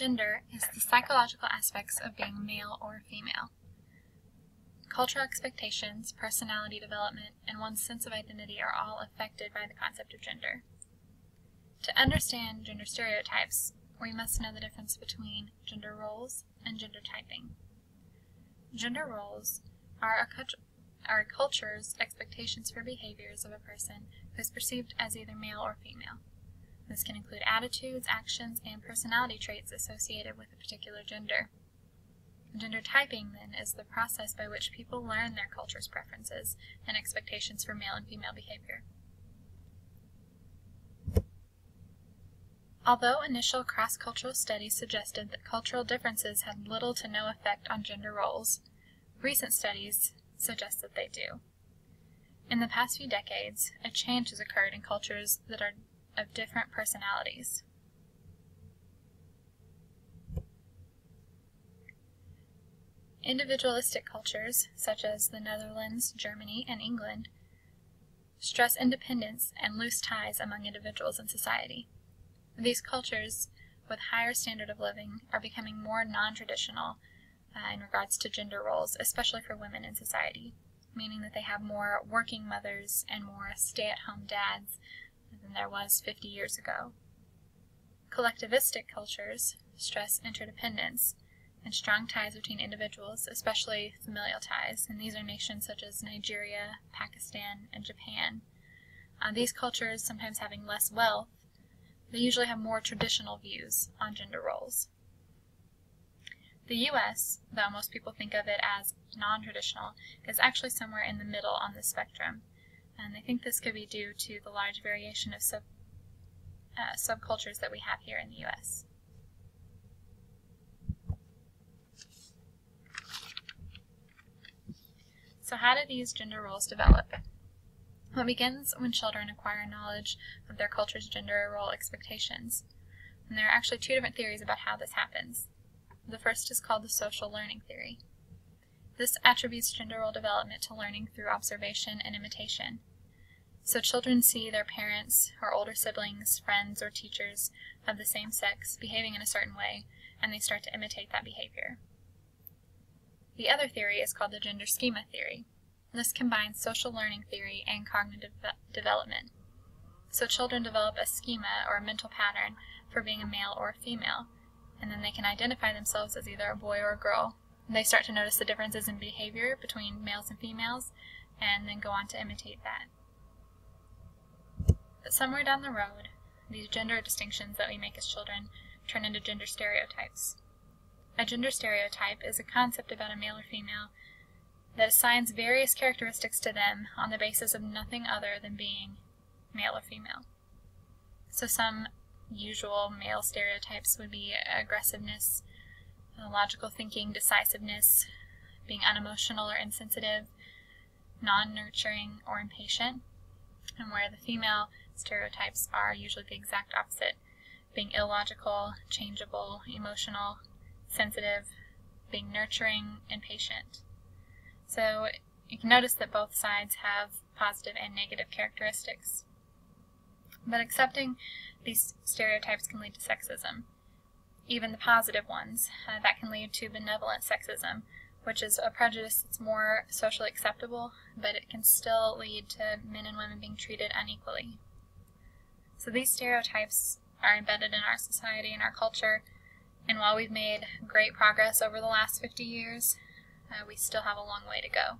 Gender is the psychological aspects of being male or female. Cultural expectations, personality development, and one's sense of identity are all affected by the concept of gender. To understand gender stereotypes, we must know the difference between gender roles and gender typing. Gender roles are a culture's expectations for behaviors of a person who is perceived as either male or female. This can include attitudes, actions, and personality traits associated with a particular gender. Gender typing, then, is the process by which people learn their culture's preferences and expectations for male and female behavior. Although initial cross-cultural studies suggested that cultural differences had little to no effect on gender roles, recent studies suggest that they do. In the past few decades, a change has occurred in cultures that are of different personalities. Individualistic cultures, such as the Netherlands, Germany, and England, stress independence and loose ties among individuals in society. These cultures, with higher standard of living, are becoming more non-traditional in regards to gender roles, especially for women in society, meaning that they have more working mothers and more stay-at-home dads than there was 50 years ago. Collectivistic cultures stress interdependence and strong ties between individuals, especially familial ties, and these are nations such as Nigeria, Pakistan, and Japan. These cultures, sometimes having less wealth, they usually have more traditional views on gender roles. The U.S., though most people think of it as non-traditional, is actually somewhere in the middle on the spectrum, and I think this could be due to the large variation of subcultures that we have here in the U.S. So how do these gender roles develop? Well, it begins when children acquire knowledge of their culture's gender role expectations. And there are actually two different theories about how this happens. The first is called the social learning theory. This attributes gender role development to learning through observation and imitation. So children see their parents or older siblings, friends, or teachers of the same sex behaving in a certain way, and they start to imitate that behavior. The other theory is called the gender schema theory. This combines social learning theory and cognitive development. So children develop a schema or a mental pattern for being a male or a female, and then they can identify themselves as either a boy or a girl. They start to notice the differences in behavior between males and females, and then go on to imitate that. But somewhere down the road, these gender distinctions that we make as children turn into gender stereotypes. A gender stereotype is a concept about a male or female that assigns various characteristics to them on the basis of nothing other than being male or female. So some usual male stereotypes would be aggressiveness, logical thinking, decisiveness, being unemotional or insensitive, non-nurturing or impatient, and where the female stereotypes are usually the exact opposite, being illogical, changeable, emotional, sensitive, being nurturing, and patient. So you can notice that both sides have positive and negative characteristics. But accepting these stereotypes can lead to sexism. Even the positive ones, that can lead to benevolent sexism, which is a prejudice that's more socially acceptable, but it can still lead to men and women being treated unequally. So these stereotypes are embedded in our society and our culture, and while we've made great progress over the last 50 years, we still have a long way to go.